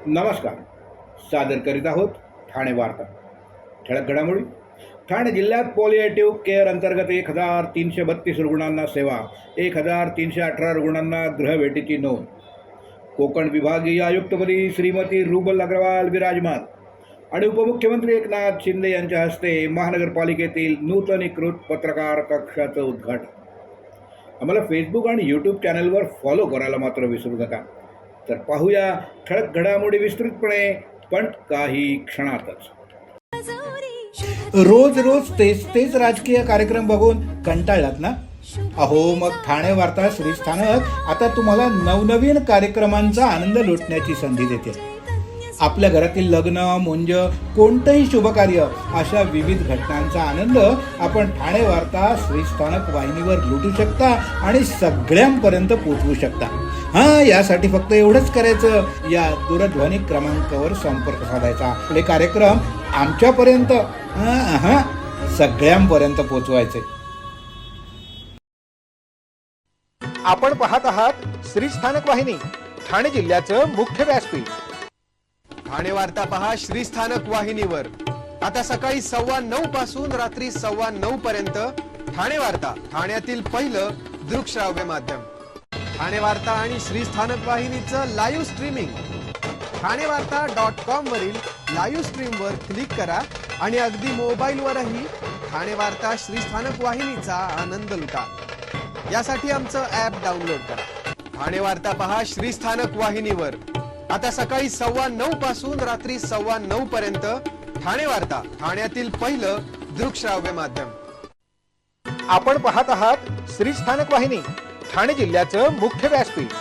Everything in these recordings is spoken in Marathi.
नमस्कार. सादर करीत आहोत ठाणे वार्ता. ठळक घडामोडी. ठाणे जिल्ह्यात पॉलिएटिव्ह केअर अंतर्गत 1332 रुग्णांना सेवा, 1318 रुग्णांना गृहभेटीची नोंद. कोकण विभागीय आयुक्तपदी श्रीमती रुबल अग्रवाल विराजमान आणि उपमुख्यमंत्री एकनाथ शिंदे यांच्या हस्ते महानगरपालिकेतील नूतनीकृत पत्रकार कक्षाचं उद्घाटन. आम्हाला फेसबुक आणि यूट्यूब चॅनलवर फॉलो करायला मात्र विसरू नका. तर पाहूया ठळक घडामोडी विस्तृतपणे, पण काही क्षणातच. रोज रोज तेच राजकीय कार्यक्रम बघून कंटाळलात ना? अहो, मग ठाणे वार्ता श्रीस्थानक आता तुम्हाला नवनवीन कार्यक्रमांचा आनंद लुटण्याची संधी देते. आपल्या घरातील लग्न, मुंज, कोणतंही शुभकार्य अशा विविध घटनांचा आनंद आपण ठाणे वार्ता श्रीस्थानक वाहिनीवर लुटू शकता आणि सगळ्यांपर्यंत पोहोचवू शकता. यासाठी फक्त एवढंच करायचं, या दूरध्वनी क्रमांकावर संपर्क साधायचा. आपले कार्यक्रम आमच्यापर्यंत सगळ्यांपर्यंत पोहोचवायचे. आपण पाहत आहात श्रीस्थानक वाहिनी, ठाणे जिल्ह्याचं मुख्य व्यासपीठ. ठाणे वार्ता पहा श्रीस्थानक वाहिनीवर. आता सकाळी 9:15 पासून रात्री 9:15 पर्यंत ठाणे वार्ता, ठाण्यातील पहिलं दृकश्राव्य माध्यम. ठाणे वार्ता आणि श्रीस्थानक वाहिनीचं लाईव्ह स्ट्रीमिंग. ठाणेवार्ता.com वरील लाईव्ह स्ट्रीमवर क्लिक करा आणि अगदी मोबाईलवरही ठाणे वार्ता श्रीस्थानक वाहिनीचा आनंद लुटा. यासाठी आमचं ॲप डाउनलोड करा. ठाणे वार्ता पहा श्रीस्थानक वाहिनीवर. आता सकाळी 9:15 पासून रात्री 9:15 पर्यंत ठाणे वार्ता, ठाण्यातील पहिलं दृकश्राव्य माध्यम. आपण पाहत आहात श्रीस्थानक वाहिनी, ठाणे जिल्ह्याचं मुख्य व्यासपीठ.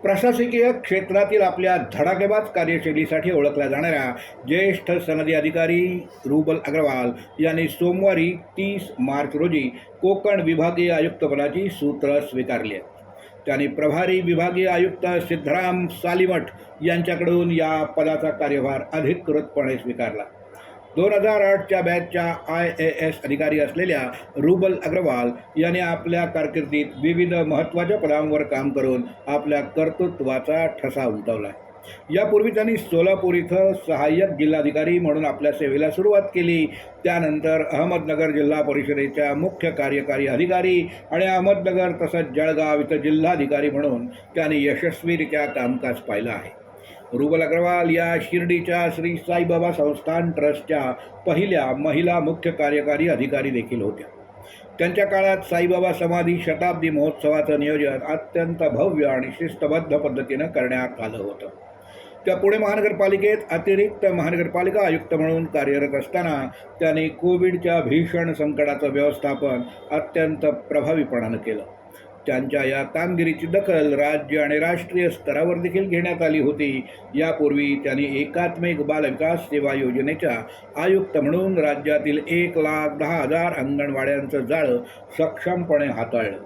प्रशासकीय क्षेत्रातील आपल्या धडाकेबाज कार्यशैलीसाठी ओळखल्या जाणाऱ्या ज्येष्ठ सनदी अधिकारी रुबल अग्रवाल यांनी सोमवारी 30 मार्च रोजी कोकण विभागीय आयुक्तपदाची सूत्र स्वीकारली आहेत. त्यांनी प्रभारी विभागीय आयुक्त सिद्धराम सालीमठ यांच्याकडून या पदाचा कार्यभार अधिकृतपणे स्वीकारला. 2008च्या बॅचच्या IAS अधिकारी असलेल्या रुबल अग्रवाल यांनी आपल्या कारकिर्दीत विविध महत्त्वाच्या पदांवर काम करून आपल्या कर्तृत्वाचा ठसा उमटवला. यापूर्वी त्यांनी सोलापूर इथं सहाय्यक जिल्हाधिकारी म्हणून आपल्या सेवेला सुरुवात केली. त्यानंतर अहमदनगर जिल्हा परिषदेच्या मुख्य कार्यकारी अधिकारी आणि अहमदनगर तसंच जळगाव इथं जिल्हाधिकारी म्हणून त्यांनी यशस्वीरित्या कामकाज पाहिलं आहे. रुबल अग्रवाल या शिर्डीच्या श्री साईबाबा संस्थान ट्रस्टच्या पहिल्या महिला मुख्य कार्यकारी अधिकारी देखील होत्या. त्यांच्या काळात साईबाबा समाधी शताब्दी महोत्सवाचं नियोजन अत्यंत भव्य आणि शिस्तबद्ध पद्धतीनं करण्यात आलं होतं. त्या पुणे महानगरपालिकेत अतिरिक्त महानगरपालिका आयुक्त म्हणून कार्यरत असताना त्यांनी कोविडच्या भीषण संकटाचं व्यवस्थापन अत्यंत प्रभावीपणानं केलं. त्यांच्या या कामगिरीची दखल राज्य आणि राष्ट्रीय स्तरावर देखील घेण्यात आली होती. यापूर्वी त्यांनी एकात्मिक बाल विकास सेवा योजनेच्या आयुक्त म्हणून राज्यातील 1,10,000 अंगणवाड्यांचं जाळं सक्षमपणे हाताळलं.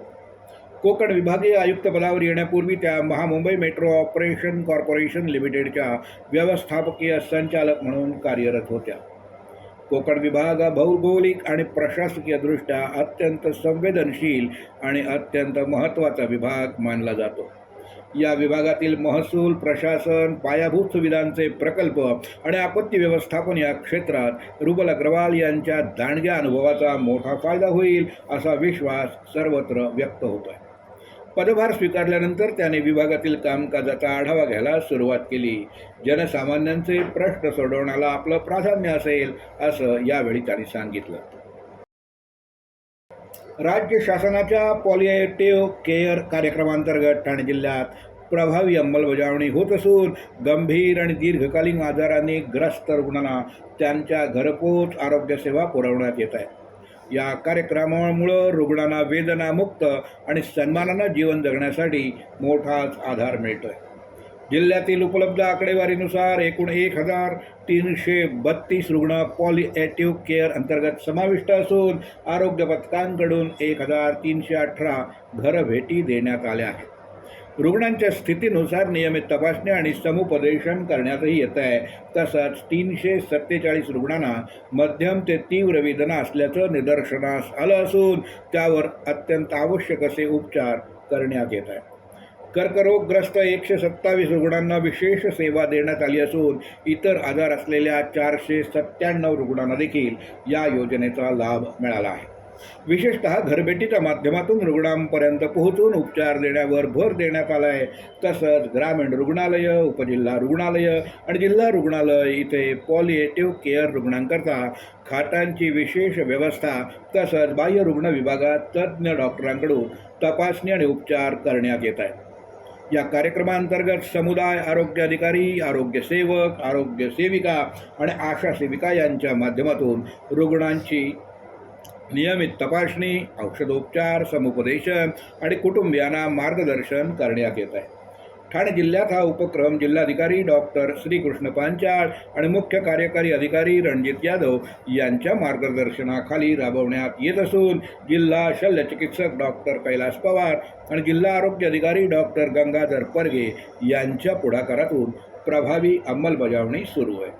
कोकण विभागीय आयुक्त पदावर येण्यापूर्वी त्या महामुंबई मेट्रो ऑपरेशन कॉर्पोरेशन लिमिटेडच्या व्यवस्थापकीय संचालक म्हणून कार्यरत होत्या. कोकण विभाग हा भौगोलिक आणि प्रशासकीयदृष्ट्या अत्यंत संवेदनशील आणि अत्यंत महत्त्वाचा विभाग मानला जातो. या विभागातील महसूल, प्रशासन, पायाभूत सुविधांचे प्रकल्प आणि आपत्ती व्यवस्थापन या क्षेत्रात रुबल अग्रवाल यांच्या दांडग्या अनुभवाचा मोठा फायदा होईल असा विश्वास सर्वत्र व्यक्त होत आहे. पदभार स्वीकारल्यानंतर त्याने विभागातील कामकाजाचा आढावा घ्यायला सुरुवात केली. जनसामान्यांचे प्रश्न सोडवण्याला आपलं प्राधान्य असेल असं यावेळी त्यांनी सांगितलं. राज्य शासनाच्या पॉलिएटिव्ह केअर कार्यक्रमांतर्गत ठाणे जिल्ह्यात प्रभावी अंमलबजावणी होत असून गंभीर आणि दीर्घकालीन आजारांनी ग्रस्त रुग्णांना त्यांच्या घरपोच आरोग्यसेवा पुरवण्यात येत आहे. या कार्यक्रमामुळं रुग्णांना वेदनामुक्त आणि सन्मानानं जीवन जगण्यासाठी मोठाच आधार मिळतोय. जिल्ह्यातील उपलब्ध आकडेवारीनुसार एकूण 1,332 रुग्ण पॉलिएटिव्ह केअर अंतर्गत समाविष्ट असून आरोग्य पथकांकडून 1,318 घरभेटी देण्यात आल्या आहेत. रुग्णांच्या स्थितीनुसार नियमित तपासणी आणि समुपदेशन करण्यातही येत आहे. तसंच 347 रुग्णांना मध्यम ते तीव्र वेदना असल्याचं निदर्शनास आलं असून त्यावर अत्यंत आवश्यक असे उपचार करण्यात येत आहे. कर्करोगग्रस्त 127 रुग्णांना विशेष सेवा देण्यात आली असून इतर आजार असलेल्या 497 रुग्णांना देखील या योजनेचा लाभ मिळाला आहे. विशेषतः घरभेटीच्या माध्यमातून रुग्णांपर्यंत पोहोचून उपचार देण्यावर भर देण्यात आला आहे. तसंच ग्रामीण रुग्णालय, उपजिल्हा रुग्णालय आणि जिल्हा रुग्णालय इथे पॉलिएटिव्ह केअर रुग्णांकरता खाटांची विशेष व्यवस्था तसंच बाह्य रुग्ण विभागात तज्ज्ञ डॉक्टरांकडून तपासणी आणि उपचार करण्यात येत आहे. या कार्यक्रमांतर्गत समुदाय आरोग्य अधिकारी, आरोग्य सेवक, आरोग्य सेविका आणि आशा सेविका यांच्या माध्यमातून रुग्णांची नियमित तपासणी, औषधोपचार, समुपदेशन आणि कुटुंबियांना मार्गदर्शन करण्यात येत आहे. ठाणे जिल्ह्यात हा उपक्रम जिल्हाधिकारी डॉक्टर श्रीकृष्ण पांचाळ आणि मुख्य कार्यकारी अधिकारी रणजित यादव यांच्या मार्गदर्शनाखाली राबवण्यात येत असून जिल्हा शल्यचिकित्सक डॉक्टर कैलास पवार आणि जिल्हा आरोग्य अधिकारी डॉक्टर गंगाधर परगे यांच्या पुढाकारातून प्रभावी अंमलबजावणी सुरू आहे.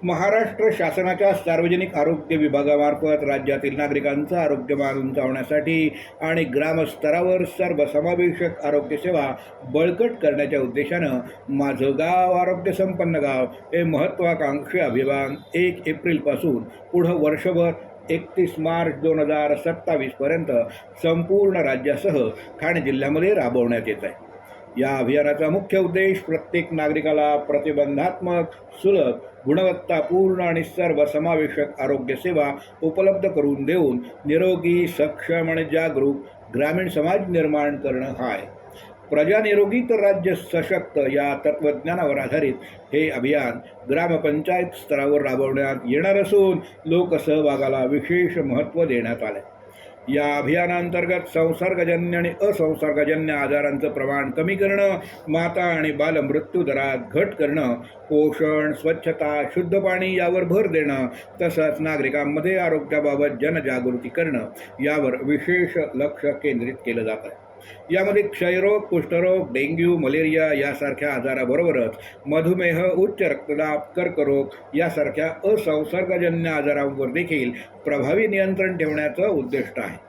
महाराष्ट्र शासनाच्या सार्वजनिक आरोग्य विभागामार्फत राज्यातील नागरिकांचं आरोग्यमान उंचावण्यासाठी आणि ग्रामस्तरावर सर्वसमावेशक आरोग्यसेवा बळकट करण्याच्या उद्देशानं माझं गाव आरोग्य संपन्न गाव हे महत्त्वाकांक्षी अभियान 1 एप्रिलपासून पुढं वर्षभर 31 मार्च 2027पर्यंत संपूर्ण राज्यासह ठाणे जिल्ह्यामध्ये राबवण्यात येत आहे. या अभियानाचा मुख्य उद्देश प्रत्येक नागरिकाला प्रतिबंधात्मक, सुलभ, गुणवत्तापूर्ण आणि सर्वसमावेशक आरोग्यसेवा उपलब्ध करून देऊन निरोगी, सक्षम आणि जागरूक ग्रामीण समाज निर्माण करणं हा आहे. प्रजा निरोगी तर राज्य सशक्त या तत्त्वज्ञानावर आधारित हे अभियान ग्रामपंचायत स्तरावर राबवण्यात येणार असून लोकसहभागाला विशेष महत्त्व देण्यात आलं. या अभियानांतर्गत संसर्गजन्य आणि असंसर्गजन्य आजारांचं प्रमाण कमी करणं, माता आणि बाल मृत्यू दरात घट करणं, पोषण, स्वच्छता, शुद्ध पाणी यावर भर देणं तसंच नागरिकांमध्ये आरोग्याबाबत जनजागृती करणं यावर विशेष लक्ष केंद्रित केलं जात आहे. यामध्ये क्षयरोग, कुष्ठरोग, डेंग्यू, मलेरिया यासारख्या आजाराबरोबरच मधुमेह, उच्च रक्तदाब, कर्करोग यासारख्या असंसर्गजन्य आजारांवर देखील प्रभावी नियंत्रण ठेवण्याचं उद्दिष्ट आहे.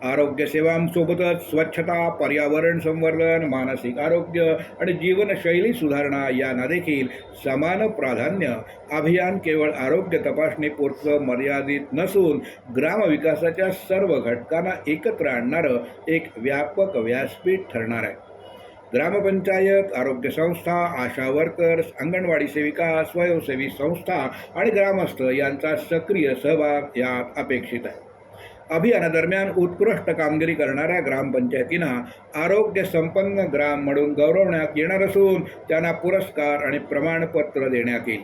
आरोग्यसेवांसोबतच स्वच्छता, पर्यावरण संवर्धन, मानसिक आरोग्य आणि जीवनशैली सुधारणा यांना देखील समान प्राधान्य. अभियान केवळ आरोग्य तपासणीपुरतं मर्यादित नसून ग्रामविकासाच्या सर्व घटकांना एकत्र आणणारं एक व्यापक व्यासपीठ ठरणार आहे. ग्रामपंचायत, आरोग्य संस्था, आशा वर्कर्स, अंगणवाडी सेविका, स्वयंसेवी संस्था आणि ग्रामस्थ यांचा सक्रिय सहभाग यात अपेक्षित आहे. अभियानादरम्यान उत्कृष्ट कामगिरी करणाऱ्या ग्रामपंचायतींना आरोग्य संपन्न ग्राम म्हणून गौरवण्यात येणार असून त्यांना पुरस्कार आणि प्रमाणपत्र देण्यात येईल.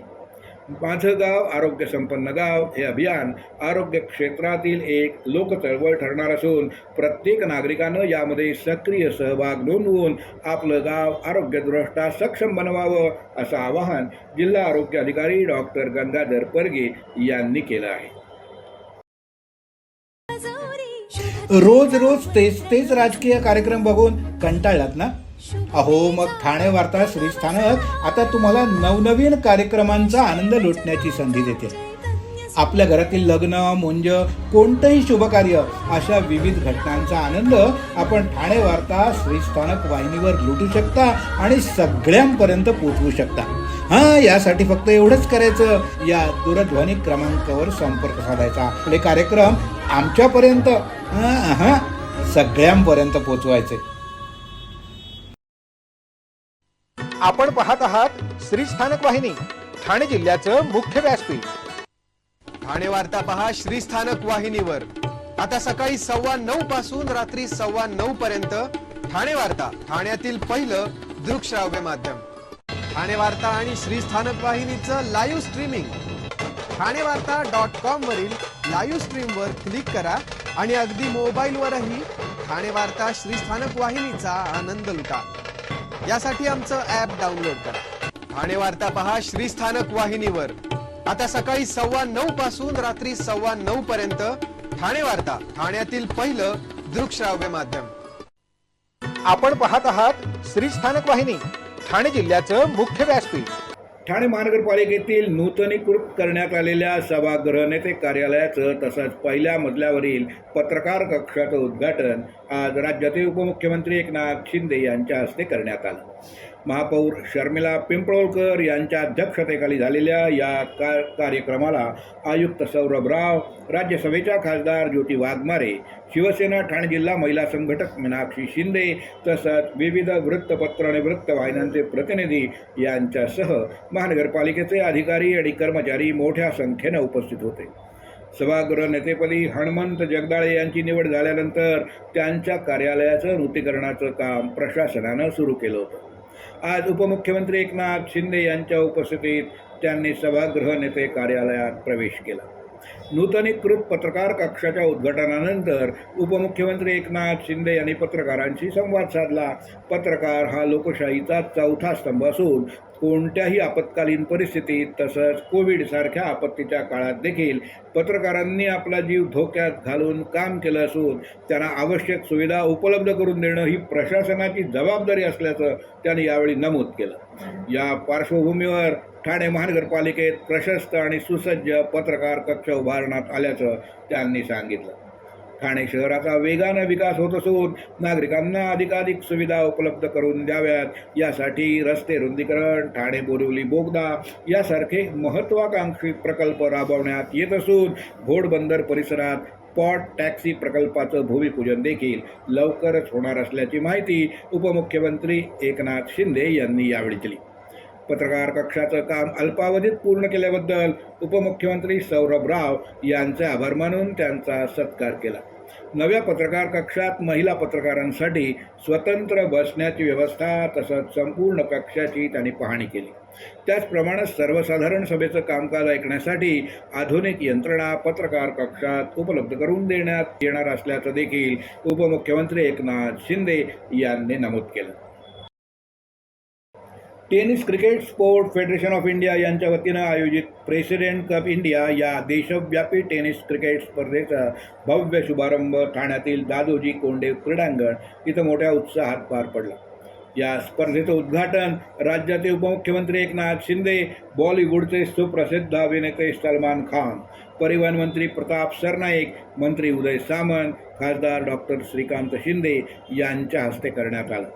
माझं गाव आरोग्य संपन्न गाव हे अभियान आरोग्य क्षेत्रातील एक लोकचळवळ ठरणार असून प्रत्येक नागरिकानं यामध्ये सक्रिय सहभाग नोंदवून आपलं गाव आरोग्यदृष्ट्या सक्षम बनवावं असं आवाहन जिल्हा आरोग्य अधिकारी डॉक्टर गंगाधर परगे यांनी केलं आहे. रोज रोज तेच राजकीय कार्यक्रम बघून कंटाळलात ना? अहो, मग ठाणे वार्ता श्रीस्थानक आता तुम्हाला नवनवीन कार्यक्रमांचा आनंद लुटण्याची संधी देते. आपल्या घरातील लग्न, मुंज, कोणतंही शुभकार्य अशा विविध घटनांचा आनंद आपण ठाणे वार्ता श्रीस्थानक वाहिनीवर लुटू शकता आणि सगळ्यांपर्यंत पोहोचवू शकता. यासाठी फक्त एवढंच करायचं, या दूरध्वनी क्रमांकावर संपर्क साधायचा. आपले कार्यक्रम आमच्यापर्यंत सगळ्यांपर्यंत पोहोचवायचे. आपण पाहत आहात श्रीस्थानक वाहिनी, ठाणे जिल्ह्याचं मुख्य व्यासपीठ. ठाणे वार्ता पहा श्रीस्थानक वाहिनीवर. आता सकाळी 9:15 पासून रात्री 9:15 पर्यंत ठाणे वार्ता, ठाण्यातील पहिलं दृकश्राव्य माध्यम. ठाणे वार्ता आणि श्रीस्थानक वाहिनीचं लाईव्ह स्ट्रीमिंग ठाणेवार्ता.com वरील लाईव्ह स्ट्रीमवर क्लिक करा आणि अगदी मोबाईलवरही ठाणे वार्ता श्रीस्थानक वाहिनीचा आनंद लुटा. यासाठी आमचं ॲप डाउनलोड करा. ठाणे वार्ता पहा श्रीस्थानक वाहिनीवर. आता सकाळी 9:15 पासून रात्री 9:15 पर्यंत ठाणे वार्ता, ठाण्यातील पहिलं दृकश्राव्य माध्यम. आपण पाहत आहात श्रीस्थानक वाहिनी, ठाणे जिल्ह्याचं मुख्य व्यासपीठ. ठाणे महानगरपालिकेतील नूतनीकृत करण्यात आलेल्या सभागृह नेते कार्यालयाचं तसंच पहिल्या मजल्यावरील पत्रकार कक्षाचं उद्घाटन आज राज्याचे उपमुख्यमंत्री एकनाथ शिंदे यांच्या हस्ते करण्यात आलं. महापौर शर्मिला पिंपळवकर यांच्या अध्यक्षतेखाली झालेल्या या कार्यक्रमाला आयुक्त सौरभ राव, राज्यसभेच्या खासदार ज्योती वाघमारे, शिवसेना ठाणे जिल्हा महिला संघटक मीनाक्षी शिंदे तसंच विविध वृत्तपत्र आणि वृत्तवाहिन्यांचे प्रतिनिधी यांच्यासह महानगरपालिकेचे अधिकारी आणि कर्मचारी मोठ्या संख्येनं उपस्थित होते. सभागृह नेतेपदी हनुमंत जगदाळे यांची निवड झाल्यानंतर त्यांच्या कार्यालयाचं नूतनीकरणाचं काम प्रशासनानं सुरू केलं होतं. आज उपमुख्यमंत्री एकनाथ शिंदे यांच्या उपस्थितीत त्यांनी सभागृह नेते कार्यालयात प्रवेश केला. नूतनीकृत पत्रकार कक्षाच्या उद्घाटनानंतर उपमुख्यमंत्री एकनाथ शिंदे यांनी पत्रकारांशी संवाद साधला. पत्रकार हा लोकशाहीचा चौथा स्तंभ असून कोणत्याही आपत्कालीन परिस्थितीत तसंच कोविडसारख्या आपत्तीच्या काळात देखील पत्रकारांनी आपला जीव धोक्यात घालून काम केलं असून त्यांना आवश्यक सुविधा उपलब्ध करून देणं ही प्रशासनाची जबाबदारी असल्याचं त्यांनी यावेळी नमूद केलं. या पार्श्वभूमीवर ठाणे महानगरपालिकेत प्रशस्त आणि सुसज्ज पत्रकार कक्ष उभारण्यात आल्याचं त्यांनी सांगितलं. ठाणे शहराचा वेगानं विकास होत असून नागरिकांना अधिकाधिक सुविधा उपलब्ध करून द्याव्यात यासाठी रस्ते रुंदीकरण, ठाणे बोरिवली बोगदा यासारखे महत्त्वाकांक्षी प्रकल्प राबवण्यात येत असून घोडबंदर परिसरात स्पॉट टॅक्सी प्रकल्पाचं भूमिपूजन देखील लवकरच होणार असल्याची माहिती उपमुख्यमंत्री एकनाथ शिंदे यांनी यावेळी दिली. पत्रकार कक्षाचं काम अल्पावधीत पूर्ण केल्याबद्दल उपमुख्यमंत्री सौरभ राव यांचे आभार मानून त्यांचा सत्कार केला. नव्या पत्रकार कक्षात महिला पत्रकारांसाठी स्वतंत्र बसण्याची व्यवस्था तसंच संपूर्ण कक्षाची त्यांनी पाहणी केली. त्याचप्रमाणे सर्वसाधारण सभेचं कामकाज ऐकण्यासाठी आधुनिक यंत्रणा पत्रकार कक्षात उपलब्ध करून देण्यात येणार असल्याचं देखील उपमुख्यमंत्री एकनाथ शिंदे यांनी नमूद केलं. Tennis cricket sport federation of India यांच्या वतीनं आयोजित प्रेसिडेंट कप इंडिया या देशव्यापी टेनिस क्रिकेट स्पर्धेचा भव्य शुभारंभ ठाण्यातील दादोजी कोंडदेव क्रीडांगण इथं मोठ्या उत्साहात पार पडला. या स्पर्धेचं उद्घाटन राज्याचे उपमुख्यमंत्री एकनाथ शिंदे, बॉलिवूडचे सुप्रसिद्ध अभिनेते सलमान खान, परिवहन मंत्री प्रताप सरनाईक, मंत्री उदय सामंत, खासदार डॉक्टर श्रीकांत शिंदे यांच्या हस्ते करण्यात आलं.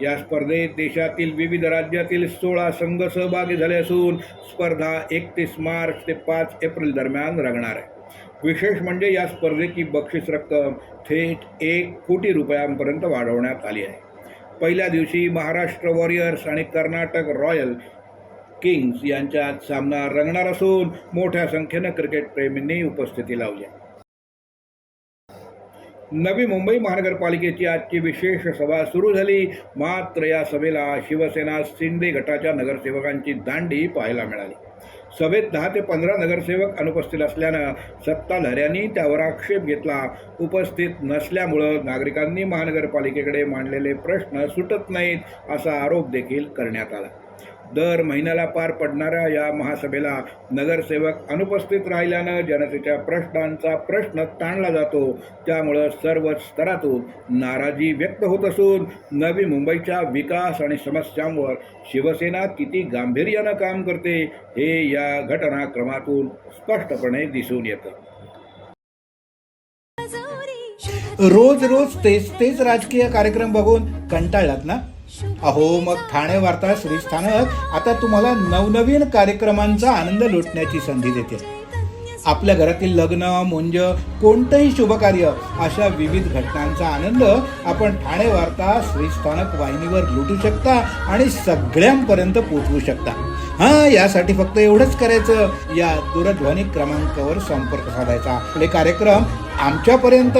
या स्पर्धेत देशातील विविध राज्यातील 16 संघ सहभागी झाले असून स्पर्धा 31 मार्च ते 5 एप्रिल दरम्यान रंगणार आहे. विशेष म्हणजे या स्पर्धेची बक्षीस रक्कम थेट 1 कोटी रुपयांपर्यंत वाढवण्यात आली आहे. पहिल्या दिवशी महाराष्ट्र वॉरियर्स आणि कर्नाटक रॉयल किंग्स यांच्यात सामना रंगणार असून मोठ्या संख्येनं क्रिकेट प्रेमींनी उपस्थिती लावली. नवी मुंबई महानगरपालिकेची आजची विशेष सभा सुरू झाली. मात्र या सभेला शिवसेना शिंदे गटाच्या नगरसेवकांची दांडी पाहायला मिळाली. सभेत 10 ते 15 नगरसेवक अनुपस्थित असल्यानं सत्ताधाऱ्यांनी त्यावर आक्षेप घेतला. उपस्थित नसल्यामुळं नागरिकांनी महानगरपालिकेकडे मांडलेले प्रश्न सुटत नाहीत असा आरोप देखील करण्यात आला. दर महिन्याला पार पडणाऱ्या या महासभेला नगरसेवक अनुपस्थित राहिल्यानं जनतेच्या प्रश्नांचा प्रश्न ताणला जातो. त्यामुळं सर्वच स्तरातून नाराजी व्यक्त होत असून नवी मुंबईच्या विकास आणि समस्यांवर शिवसेना किती गांभीर्यानं काम करते हे या घटनाक्रमातून स्पष्टपणे दिसून येतं. रोज रोज तेच राजकीय कार्यक्रम बघून कंटाळलात ना? अहो मग ठाणे वार्ता श्रीस्थानक आता तुम्हाला नवनवीन कार्यक्रमांचा आनंद लुटण्याची संधी देते. आपल्या घरातील लग्न, मुंज, कोणतंही शुभकार्य अशा विविध घटनांचा आनंद आपण ठाणे वार्ता श्रीस्थानक वाहिनीवर लुटू शकता आणि सगळ्यांपर्यंत पोहोचवू शकता. यासाठी फक्त एवढंच करायचं, या दूरध्वनी क्रमांकावर संपर्क साधायचा. आपले कार्यक्रम आमच्यापर्यंत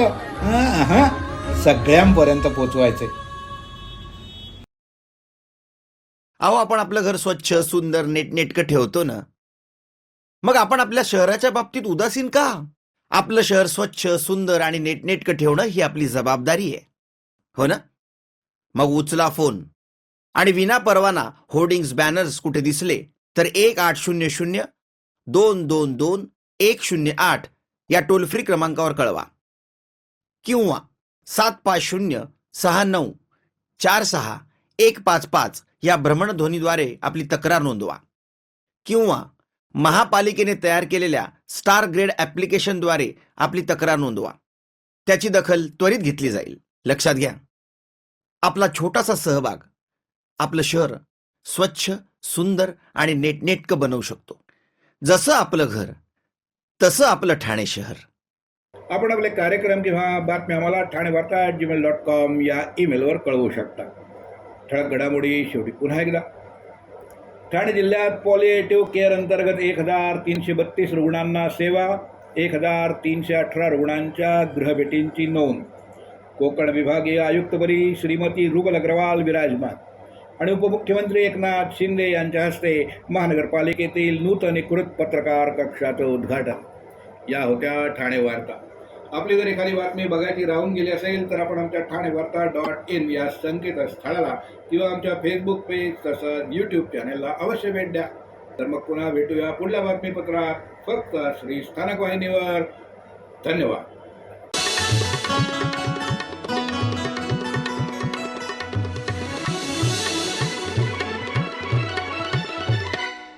सगळ्यांपर्यंत पोहोचवायचे. अहो, आपण आपलं घर स्वच्छ, सुंदर, नीटनेटकं ठेवतो ना, मग आपण आपल्या शहराच्या बाबतीत उदासीन का? आपलं शहर स्वच्छ, सुंदर आणि नीटनेटकं ठेवणं ही आपली जबाबदारी आहे, हो ना? मग उचला फोन आणि विना परवाना होर्डिंग्स, बॅनर्स कुठे दिसले तर 1800-222-108 या टोल फ्री क्रमांकावर कळवा किंवा 750-6946-155 या भ्रमणध्वनीद्वारे आपली तक्रार नोंदवा. किंवा महापालिकेने तयार केलेल्या स्टार ग्रेड ॲप्लिकेशनद्वारे आपली तक्रार नोंदवा. त्याची दखल त्वरित घेतली जाईल. लक्षात घ्या, आपला छोटासा सहभाग आपलं शहर स्वच्छ, सुंदर आणि नेटनेटकं बनवू शकतो. जसं आपलं घर तसं आपलं ठाणे शहर. आपण आपले कार्यक्रम किंवा बातम्या आम्हाला ठाणेवार्ता@gmail.com या ईमेलवर कळवू शकता. ठळक घडामोडी शेवटी पुन्हा एकदा. ठाणे जिल्ह्यात पॉलिएटिव्ह केअर अंतर्गत 1332 रुग्णांना सेवा, 1318 रुग्णांच्या गृहभेटींची नोंद. कोकण विभागीय आयुक्तपदी श्रीमती रुबल अग्रवाल विराजमान आणि उपमुख्यमंत्री एकनाथ शिंदे यांच्या हस्ते महानगरपालिकेतील नूतनीकृत पत्रकार कक्षाचं उद्घाटन. या होत्या ठाणे वार्ता. आपली जर एखादी बातमी बघायची राहून गेली असेल तर आपण आमच्या ठाणेवार्ता.in या संकेतस्थळाला किंवा आमच्या फेसबुक पेज तसंच यूट्यूब चॅनेलला अवश्य भेट द्या. तर मग पुन्हा भेटूया पुढल्या बातमीपत्रात, फक्त श्री स्थानक वाहिनीवर. धन्यवाद.